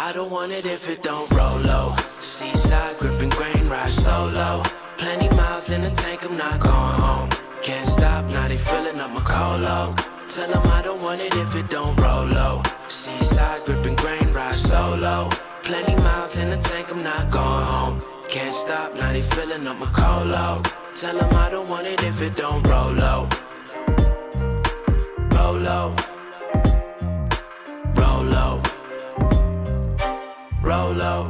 I don't want it if it don't roll low. Seaside gripping grain, ride solo. Plenty miles in the tank, I'm not going home. Can't stop, now they filling up my colo. Tell them I don't want it if it don't roll low. Seaside gripping grain, ride solo. Plenty miles in the tank, I'm not going home. Can't stop, now they filling up my colo. Tell them I don't want it if it don't roll low. Roll low. Roll low. Roll low.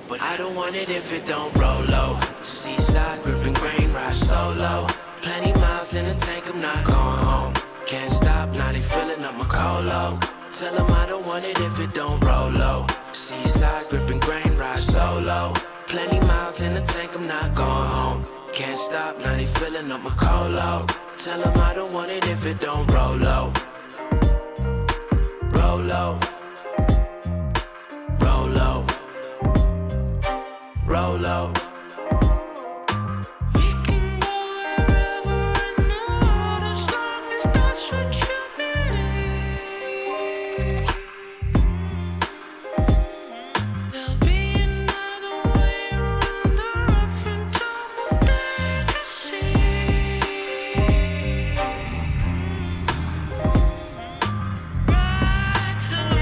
But I don't want it if it don't roll low. Seaside gripping grain, ride solo. Plenty miles in the tank, I'm not going home. Can't stop, now they filling up my colo. Tell them I don't want it if it don't roll low. Seaside gripping grain, ride solo. Plenty miles in the tank, I'm not going home. Can't stop, now they filling up my colo. Tell them I don't want it if it don't roll low. Roll low. Roll low. Roll low. We can go wherever and not as long as that's what you need. There'll be another way around the rough and tumble dangerous sea. Ride till the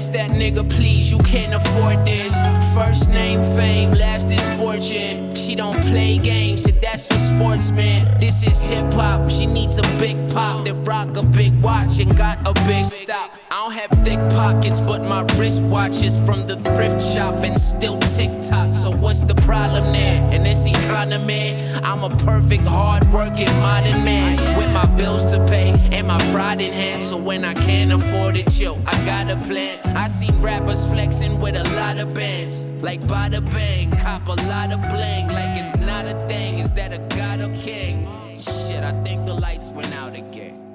ask that nigga, please, you can't afford this. First name fame, last is fortune. She don't play games, and that's for sportsmen. This is hip hop, she needs a big pop that rock a big watch and got a big stop. I don't have thick pockets, but my wristwatch is from the thrift shop and still TikTok. So what's the problem there? In this economy, I'm a perfect, hard-working modern man with my bills to pay and my pride in hand. So when I can't afford it, yo, I got a plan. I see rappers flexing with a lot of bands, like bada bang, cop a lot of bling, like it's not a thing. Is that a god or king? Shit, I think the lights went out again.